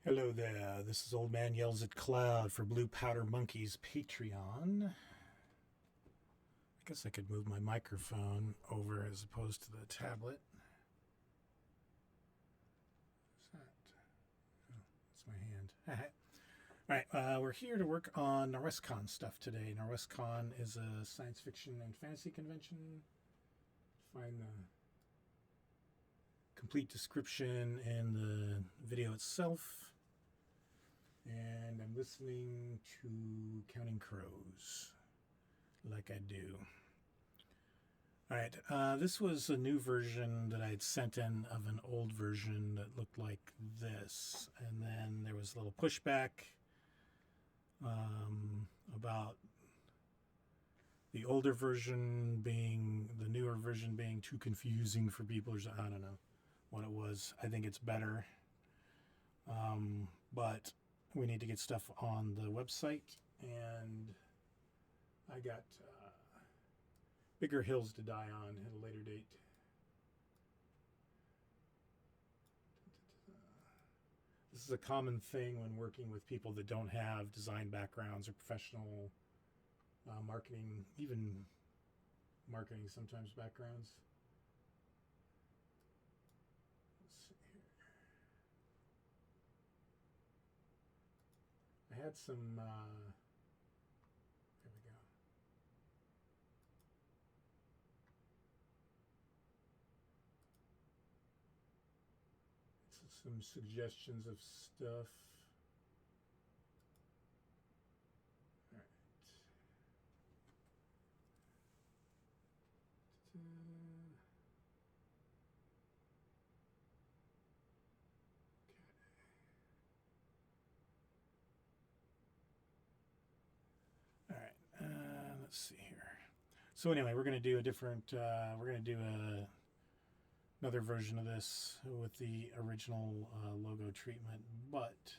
Hello there, this is Old Man Yells at Cloud for Blue Powder Monkey's Patreon. I guess I could move my microphone over as opposed to the tablet. What's that? Oh, that's my hand. Alright, we're here to work on Norwescon stuff today. Norwescon is a science fiction and fantasy convention. Find the complete description in the video itself. And I'm listening to Counting Crows, like I do. Alright, this was a new version that I had sent in of an old version that looked like this. And then there was a little pushback about the older version being, the newer version being too confusing for people. Or I don't know what it was. I think it's better. But we need to get stuff on the website, and I got bigger hills to die on at a later date. This is a common thing when working with people that don't have design backgrounds or professional marketing, even marketing sometimes backgrounds. Let's see here. I had some, there we go. Some suggestions of stuff. All right. All right, let's see here. So anyway, we're going to do a different, another version of this with the original logo treatment, but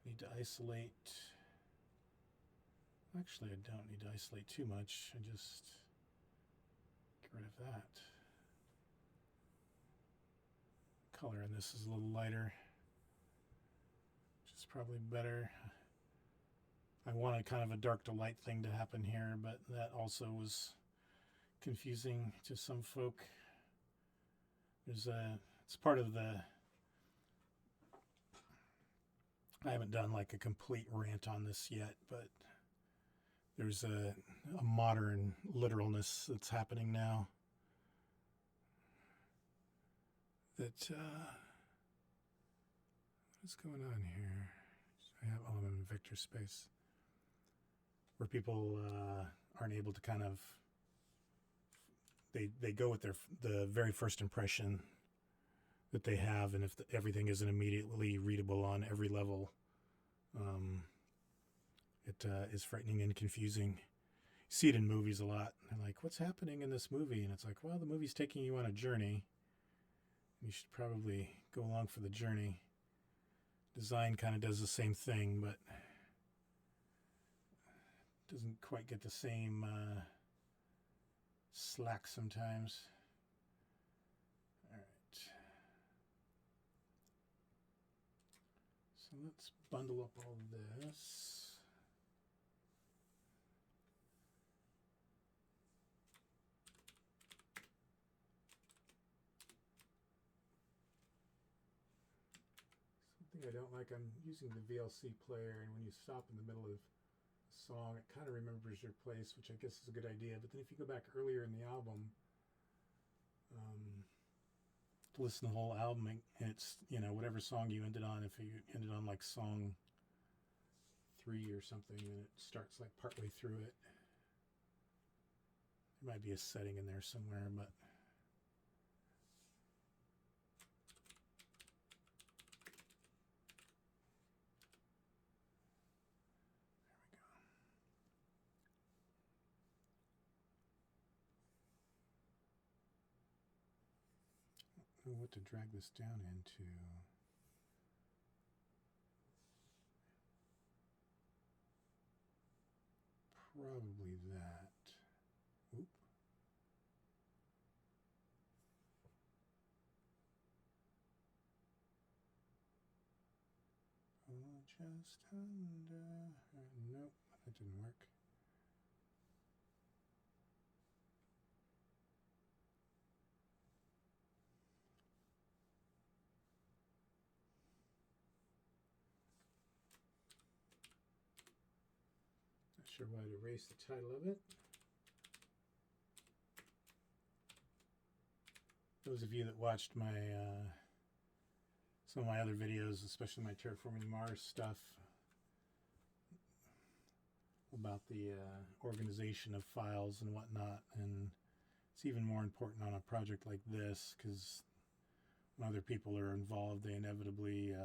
I need to isolate. Actually, I don't need to isolate too much. I just get rid of that. Color in this is a little lighter, which is probably better. I wanted kind of a dark to light thing to happen here, but that also was confusing to some folk. It's part of the, I haven't done like a complete rant on this yet, but there's a modern literalness that's happening now that, what's going on here? I'm in vector space where people aren't able to kind of, they go with the very first impression that they have, and if everything isn't immediately readable on every level, it is frightening and confusing. You see it in movies a lot. They're like, what's happening in this movie? And it's like, well, the movie's taking you on a journey. You should probably go along for the journey. Design kind of does the same thing, but doesn't quite get the same slack sometimes. All right. So let's bundle up all this. Something I don't like, I'm using the VLC player, and when you stop in the middle of a song, it kind of remembers your place, which I guess is a good idea. But then if you go back earlier in the album, to listen to the whole album, and it's, whatever song you ended on, if you ended on like song 3 or something, and it starts like partway through it. There might be a setting in there somewhere, but there we go. I don't know what to drag this down into. Probably that. Oop. Just under. Nope, that didn't work. Not sure why I'd erase the title of it. Those of you that watched my some of my other videos, especially my Terraforming Mars stuff, about the organization of files and whatnot, and it's even more important on a project like this because when other people are involved, they inevitably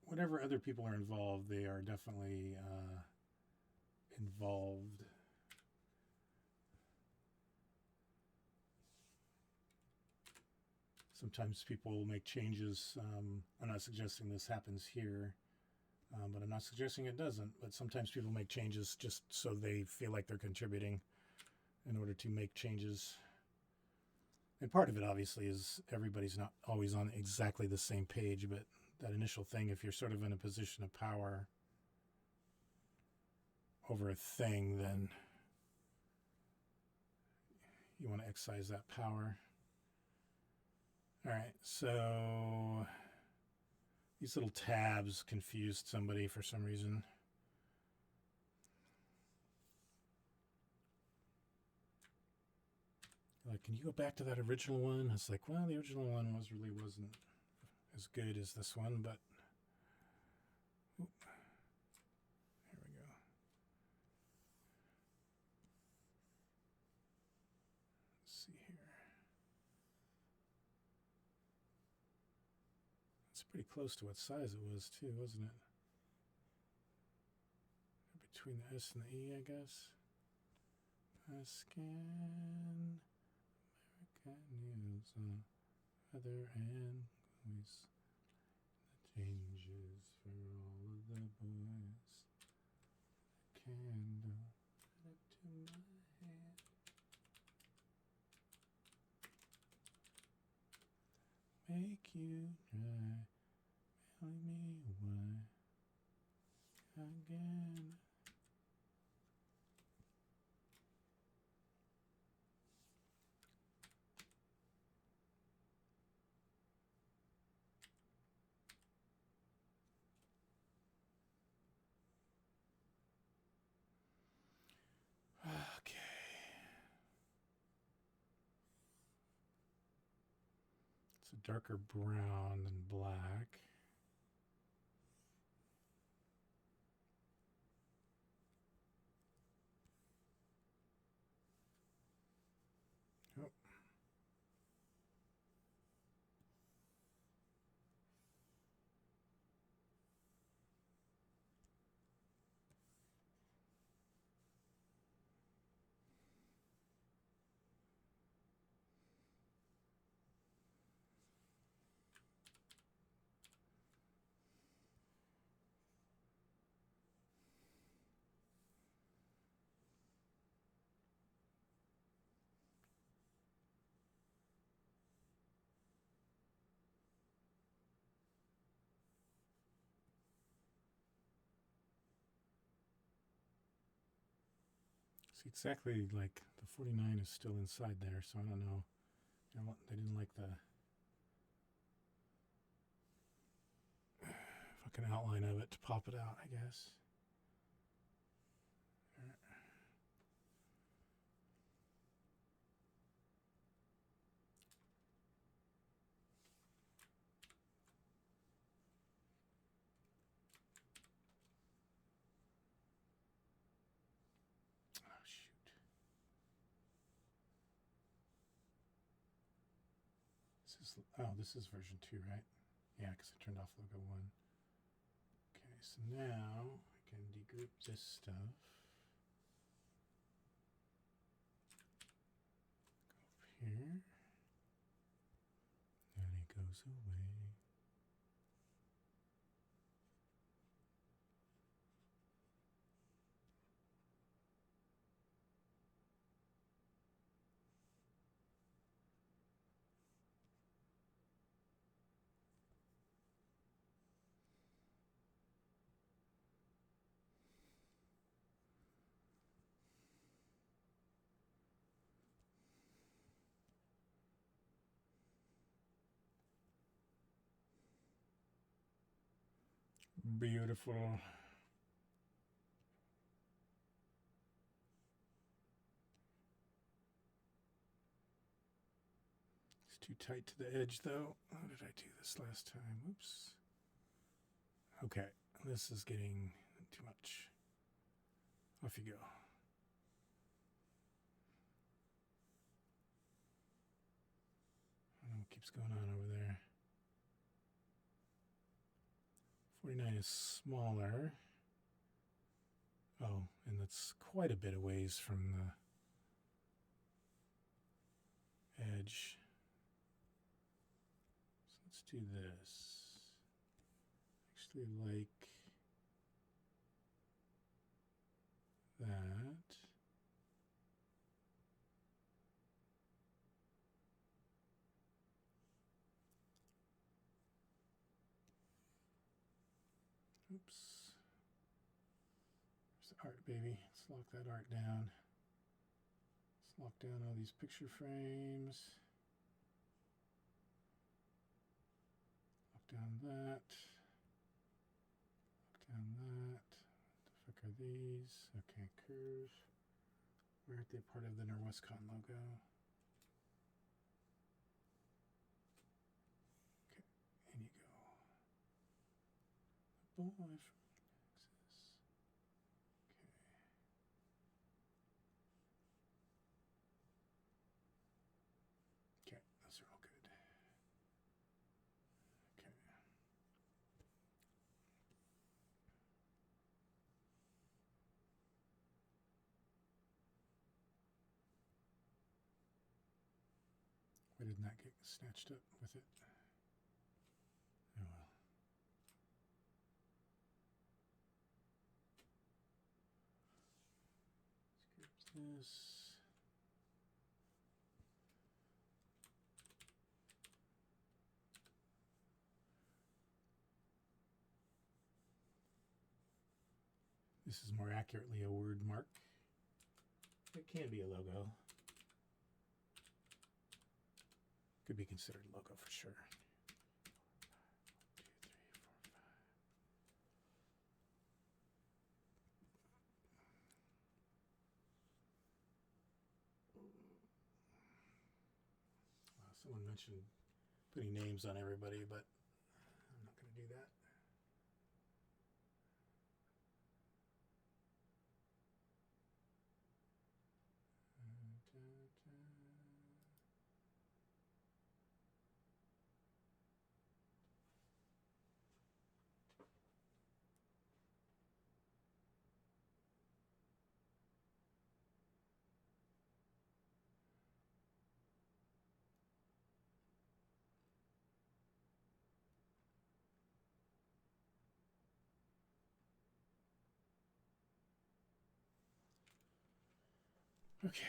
whenever other people are involved, they are definitely involved. Sometimes people will make changes. I'm not suggesting this happens here, but I'm not suggesting it doesn't. But sometimes people make changes just so they feel like they're contributing in order to make changes. And part of it, obviously, is everybody's not always on exactly the same page, but that initial thing, if you're sort of in a position of power over a thing, then you want to exercise that power. All right, so these little tabs confused somebody for some reason. Like, can you go back to that original one? It's like, well, the original one wasn't as good as this one, but oop, there we go. Let's see here. It's pretty close to what size it was too, wasn't it? Between the S and the E, I guess. Scan American News on other and voice. The changes for all of the boys. Candle up to my head. Make you dry. Tell me why. Again. Okay. It's a darker brown than black. Oh. See, exactly, like the 49 is still inside there, so I don't know. They didn't like the fucking outline of it to pop it out, I guess. Oh, shoot. This is version 2, right? Yeah, because I turned off logo 1. Okay, so now I can degroup this stuff. Go up here. And it goes away. Beautiful. It's too tight to the edge though. How did I do this last time? Oops. Okay, this is getting too much. Off you go. I don't know what keeps going on over there. 49 is smaller. Oh, and that's quite a bit of ways from the edge. So let's do this. Actually like that. Oops. There's the art, baby. Let's lock that art down. Let's lock down all these picture frames. Lock down that. Lock down that. What the fuck are these? Okay, curve. Why aren't they part of the Norwescon logo? Okay, in you go. The boy from Texas. Okay. Okay, those are all good. Okay. Why didn't that get snatched up with it? Oh well. Let's group this. This is more accurately a word mark. It can be a logo. Could be considered a logo for sure. 1, 2, 3, 4, 5. Someone mentioned putting names on everybody, but I'm not going to do that. Okay.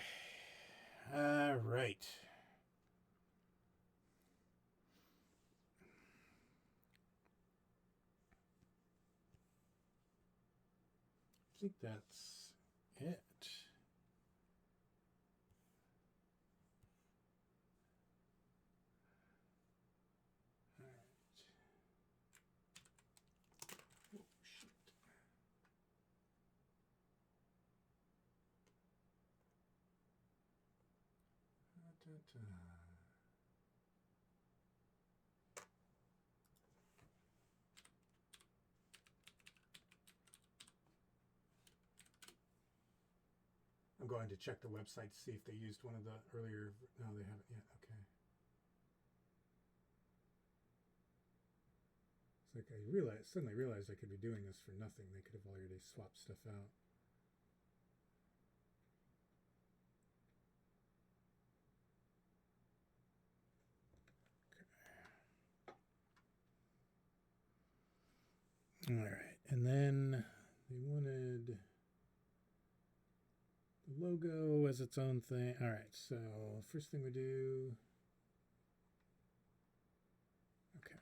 All right. I think that's it. All right. Oh, shit. I'm going to check the website to see if they used one of the earlier. No, they haven't yet. Okay. It's like I suddenly realized I could be doing this for nothing. They could have already swapped stuff out. Okay. All right, and then they wanted the logo as its own thing. All right, so first thing we do. Okay.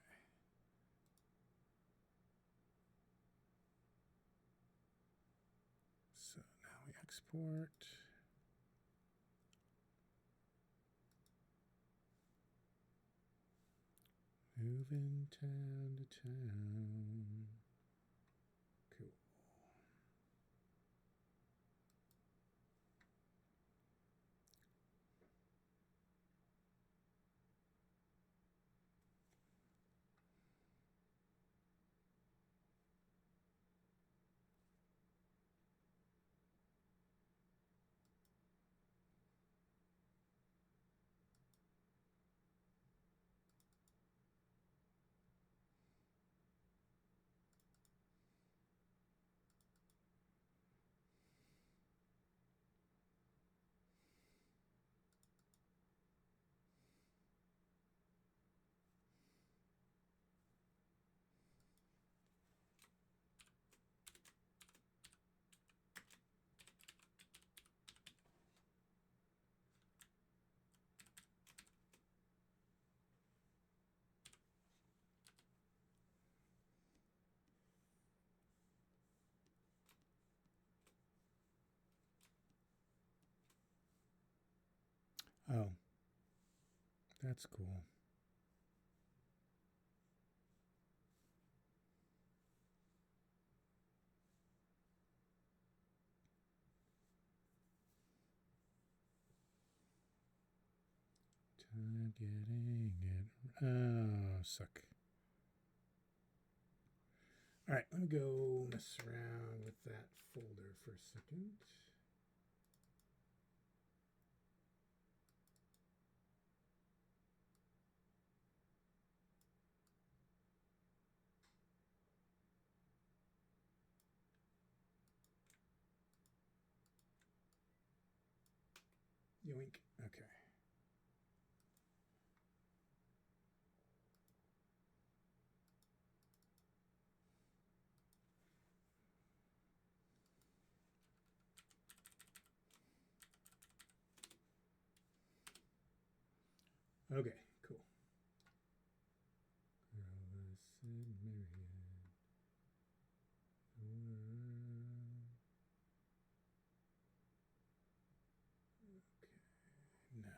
So now we export. Moving town to town. Oh, that's cool. Time getting it. Oh, suck. All right, let me go mess around with that folder for a second. Yoink. Okay. Okay, cool. No.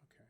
Okay.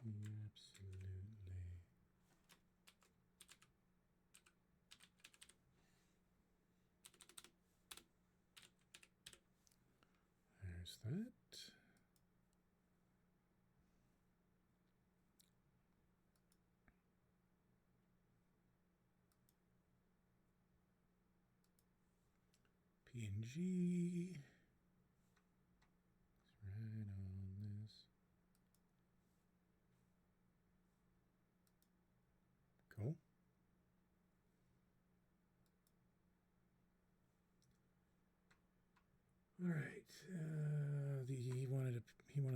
Absolutely. There's that. PNG. It's right on this. Cool. All right. He wanted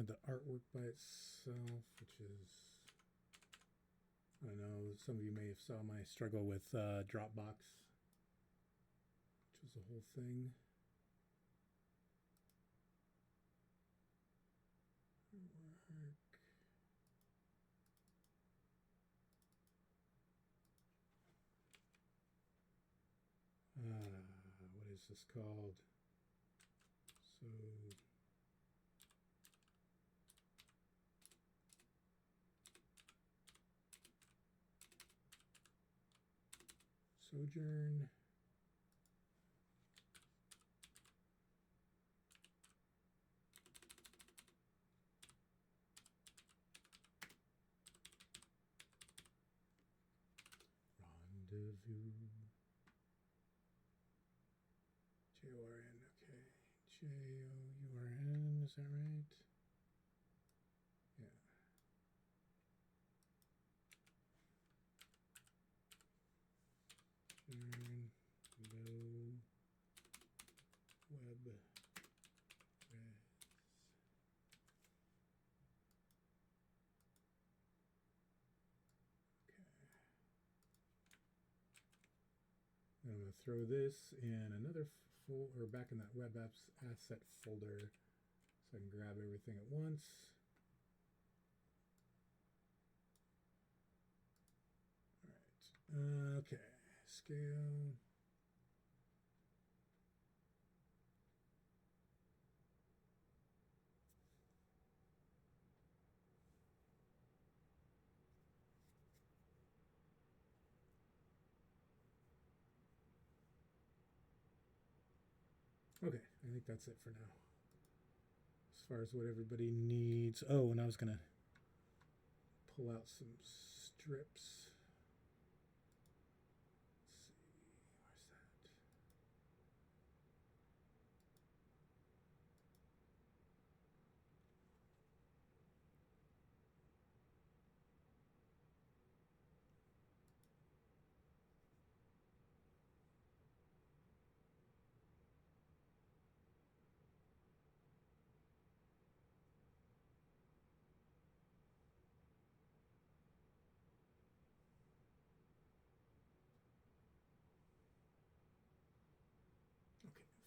the artwork by itself, which is, I don't know. Some of you may have saw my struggle with Dropbox, which was a whole thing. What is this called? So Sojourn. Rendezvous. J-O-R-N, okay. J-O-U-R-N, is that right? Yeah. Turn low web res. Okay. I'm going to throw this in another or back in that web apps asset folder so I can grab everything at once. All right. Okay. Scale. Okay, I think that's it for now. As far as what everybody needs. Oh, and I was going to pull out some strips. Let's see, where's that?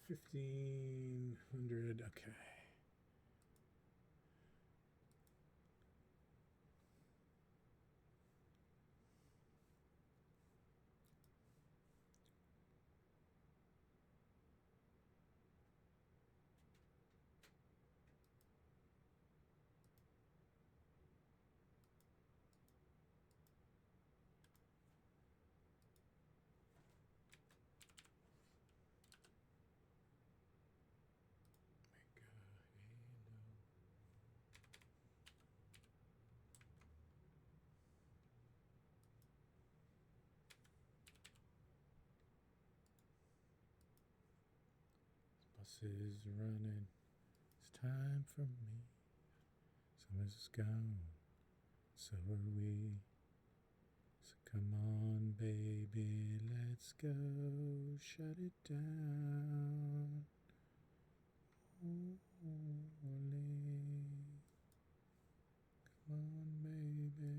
1500. Okay. Bus is running. It's time for me. Summer's gone. So are we. So come on, baby, let's go. Shut it down. Ole. Come on, baby.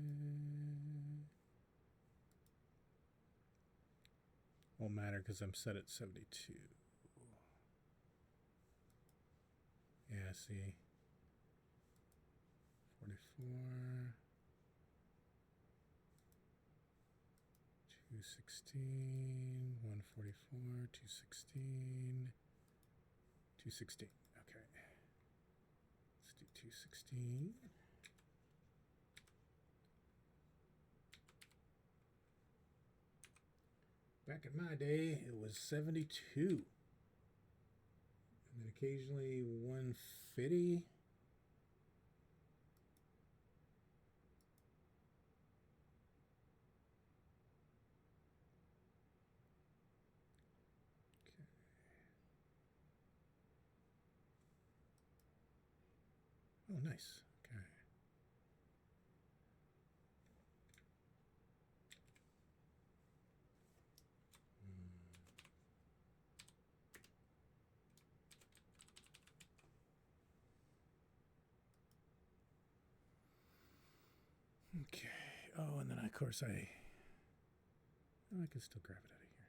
Won't matter because I'm set at 72. Yeah, see. 44. 216, 144, 216, 216. Okay. Let's do 216. Back in my day, it was 72. And then occasionally 150. Oh, nice. Okay. Okay. Oh, and then of course I can still grab it out of here.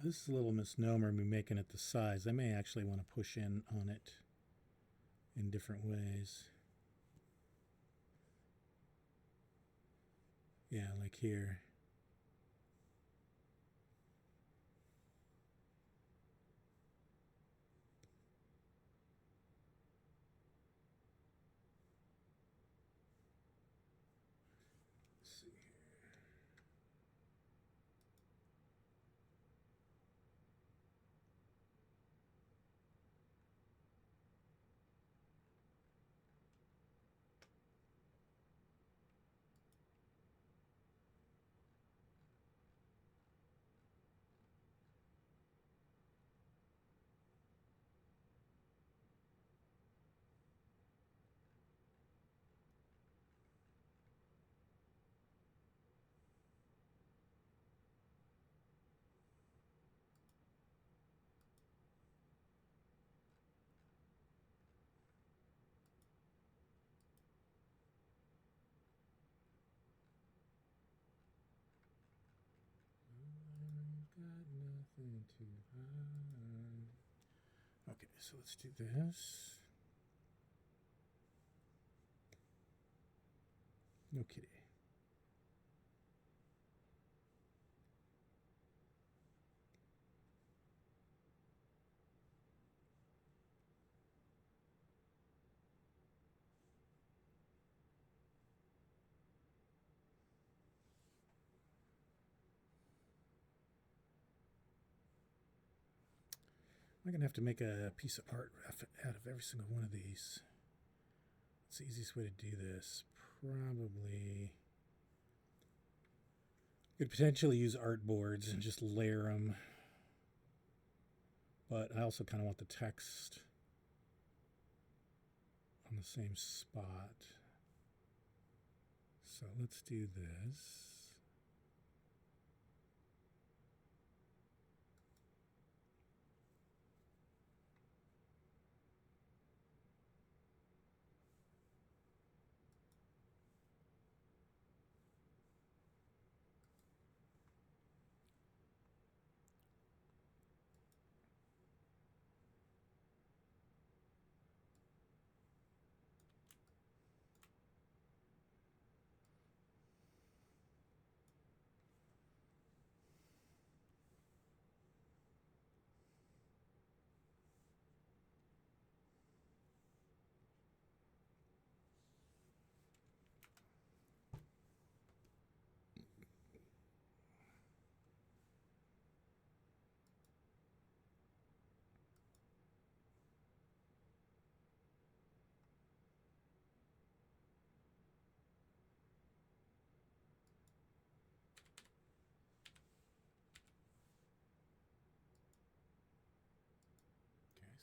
This is a little misnomer, me making it the size. I may actually want to push in on it in different ways. Yeah, like here. Let's see here. To hide. Okay, so let's do this. No kitty. I'm going to have to make a piece of art out of every single one of these. What's the easiest way to do this? Probably you could potentially use art boards and just layer them But I also kind of want the text on the same spot. So let's do this.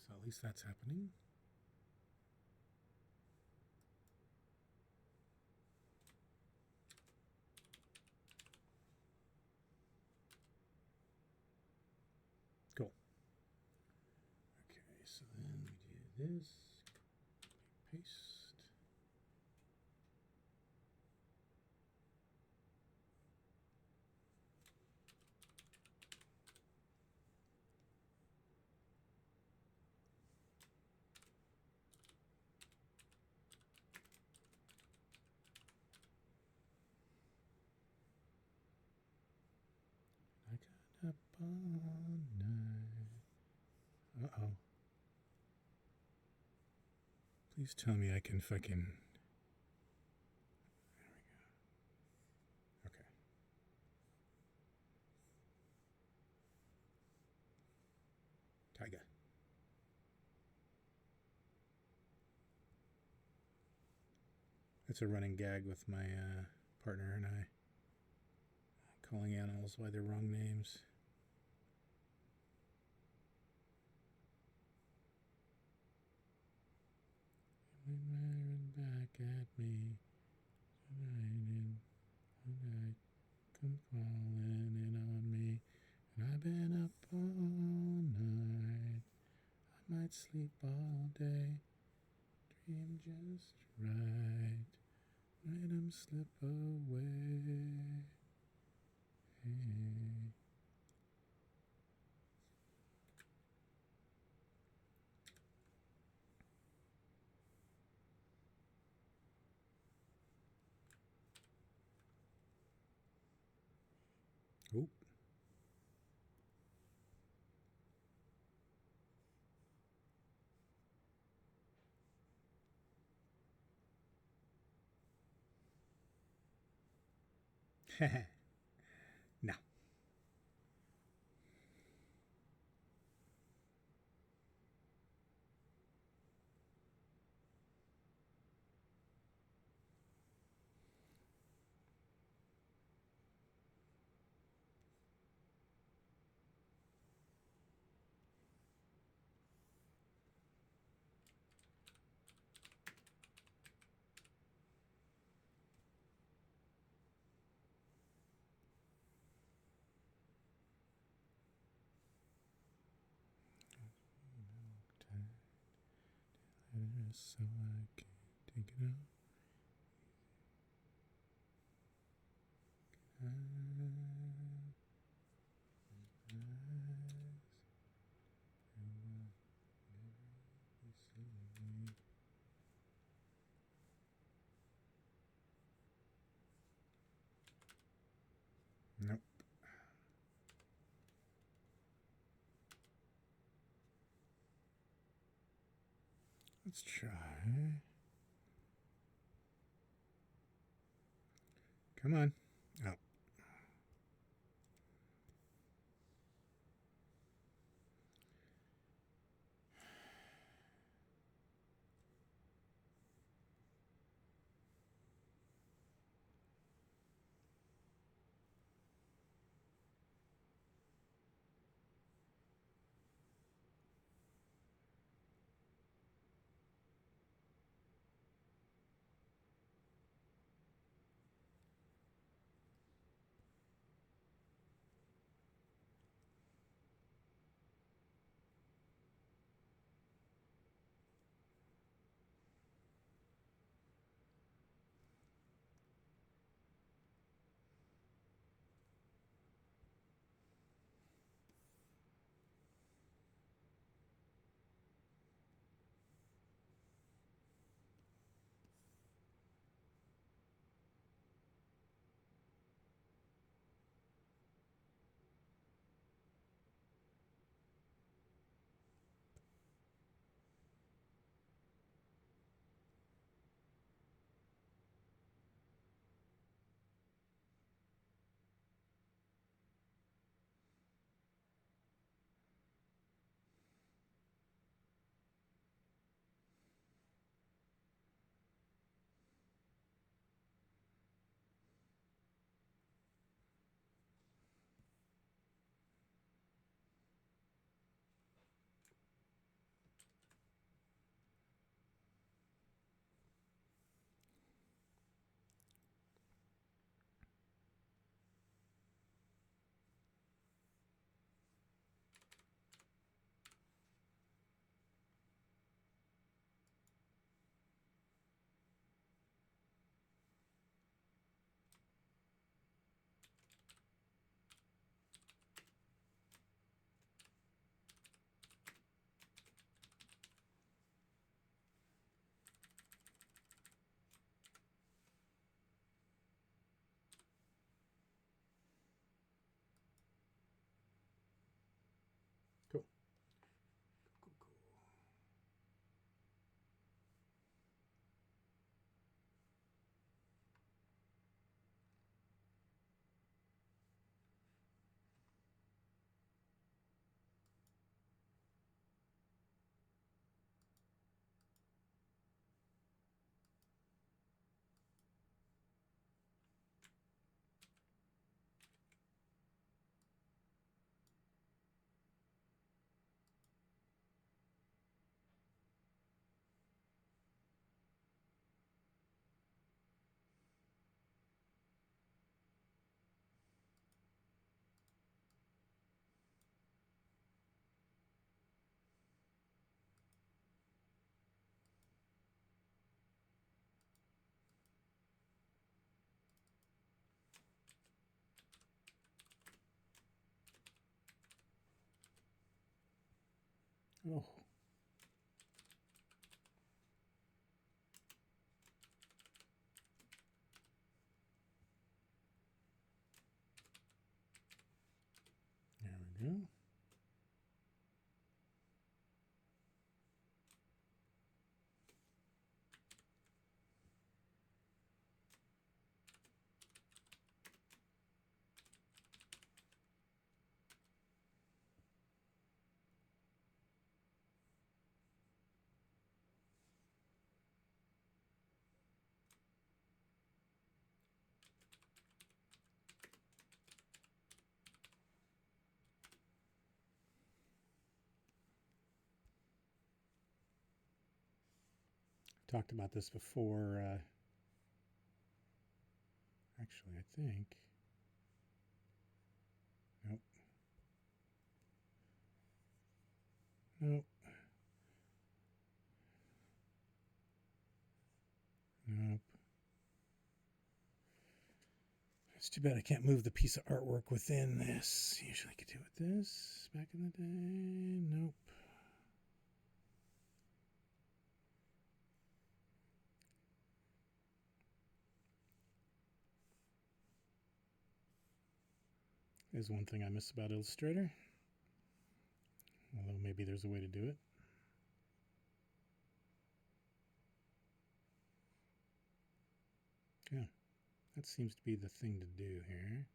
So at least that's happening. Cool. Okay, so then we do this, paste. I got up all night. Uh-oh. Please tell me I can fucking... There we go. Okay. Tiger. It's a running gag with my partner and I. Calling animals by their wrong names. Back at me tonight, and come crawling in on me, and I've been up all night. I might sleep all day, dream just right, let 'em slip away. Oop. No. So I can take it out. Nope. Let's try. Come on. Oh. Oh. There we go. Talked about this before. Actually, I think. Nope. Nope. Nope. It's too bad I can't move the piece of artwork within this. Usually I could do it with this back in the day. Nope. Is one thing I miss about Illustrator. Although maybe there's a way to do it. Yeah, that seems to be the thing to do here.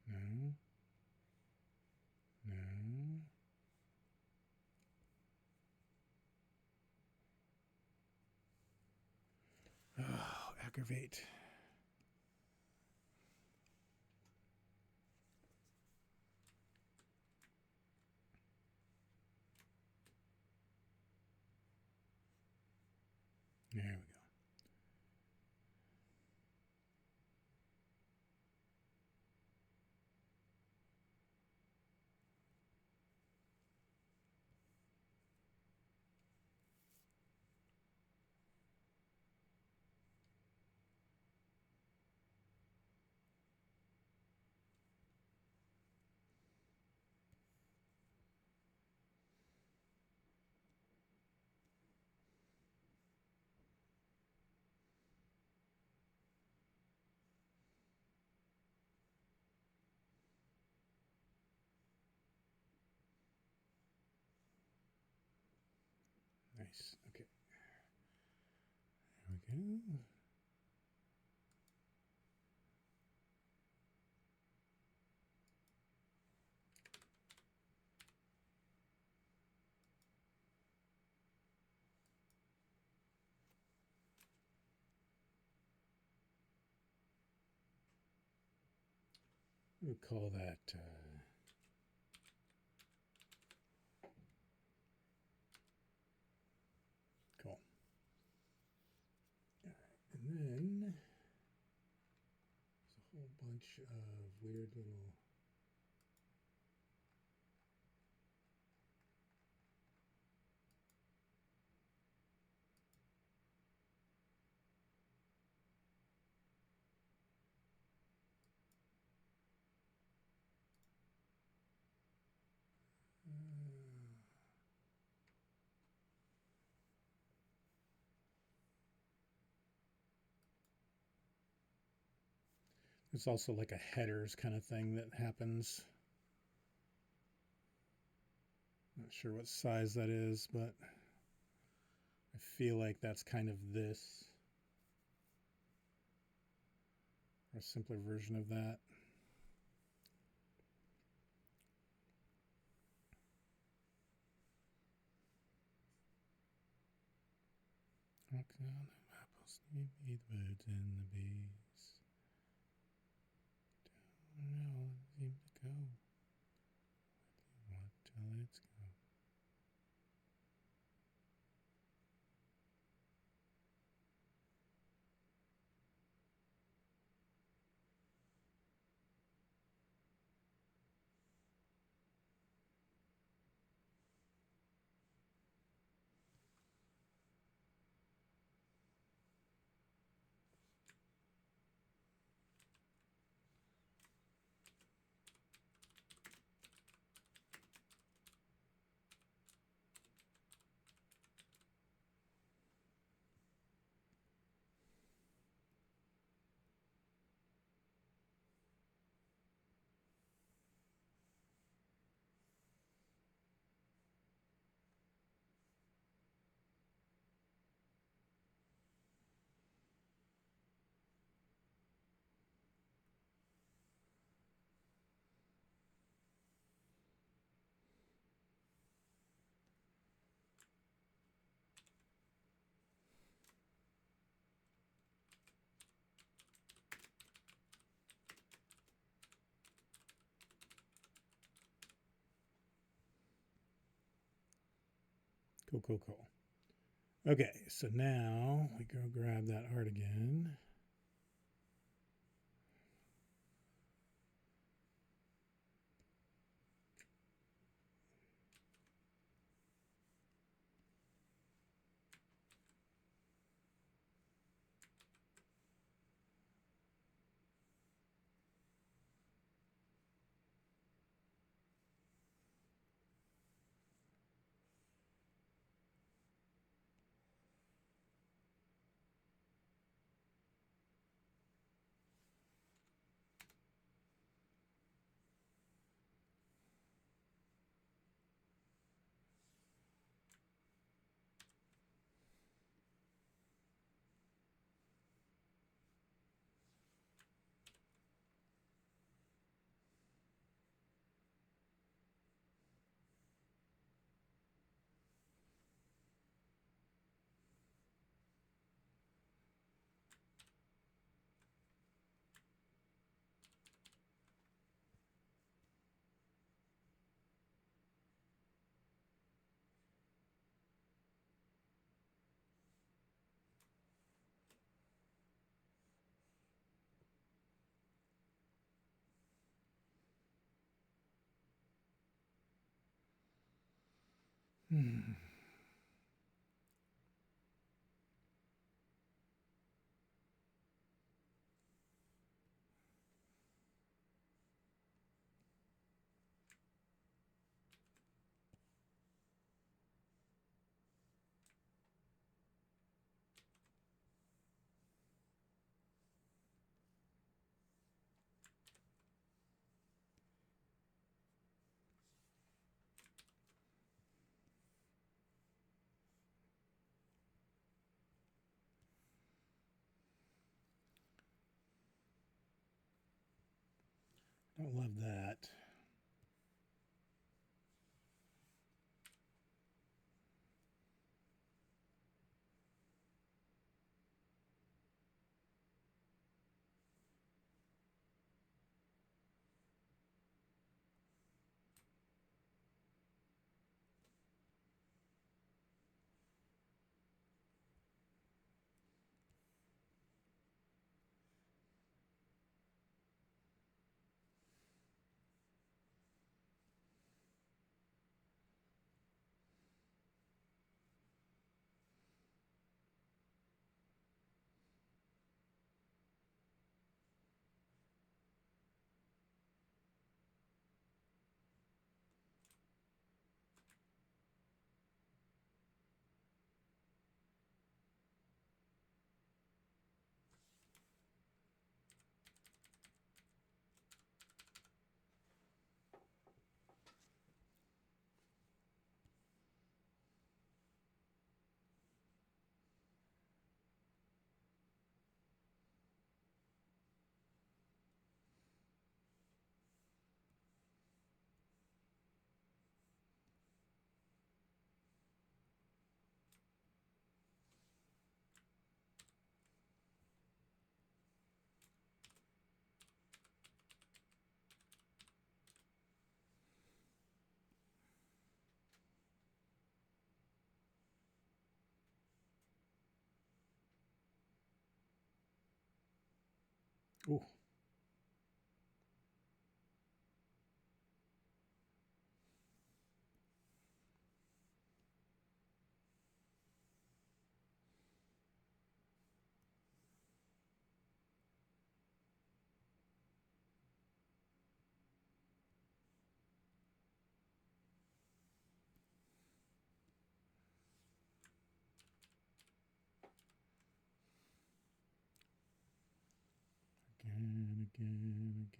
No. No. Oh, aggravate. There we go. Nice. Okay. There we go. We'll call that cool. All right. And then there's a whole bunch of weird little there's also like a headers kind of thing that happens. Not sure what size that is, but I feel like that's kind of this, or a simpler version of that. Walking on the apples, the birds and the bees. Don't know, seem to go. What till it's go. Cool, cool, cool. Okay, so now we go grab that art again. Hmm. Don't love that. Ooh. Again.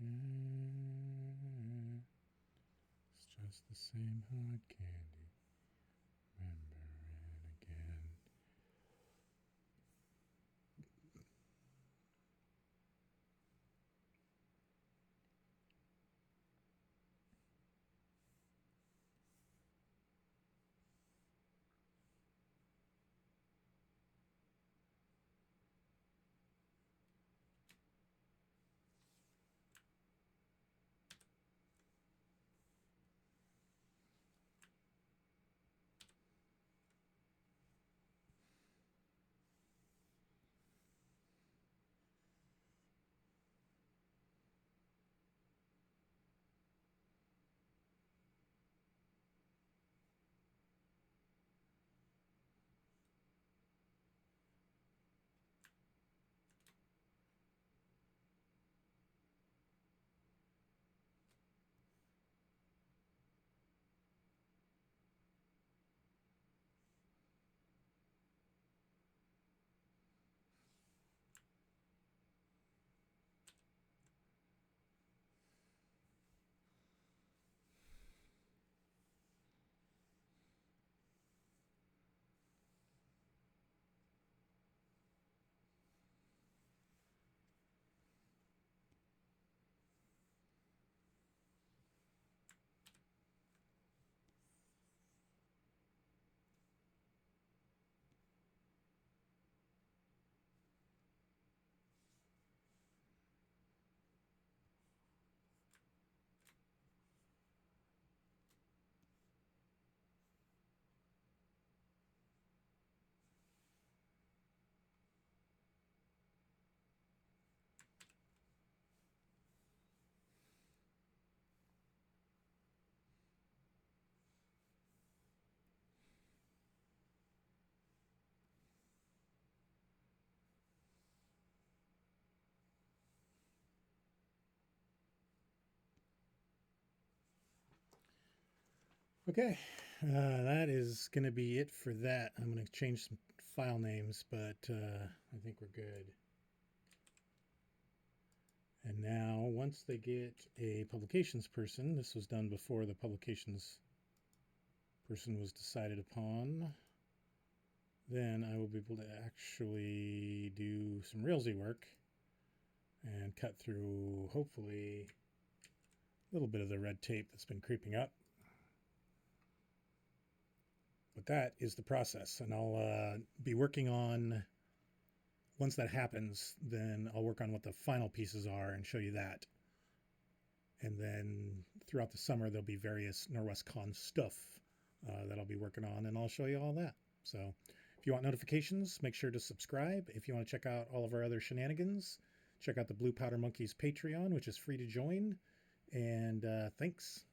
It's just the same hard candy. Remember it again. Okay, that is going to be it for that. I'm going to change some file names, but I think we're good. And now, once they get a publications person, this was done before the publications person was decided upon, then I will be able to actually do some Railsy work and cut through, hopefully, a little bit of the red tape that's been creeping up. But that is the process, and I'll be working on, once that happens, then I'll work on what the final pieces are and show you that. And then throughout the summer, there'll be various Norwescon stuff that I'll be working on, and I'll show you all that. So if you want notifications, make sure to subscribe. If you want to check out all of our other shenanigans, check out the Blue Powder Monkeys Patreon, which is free to join. And thanks.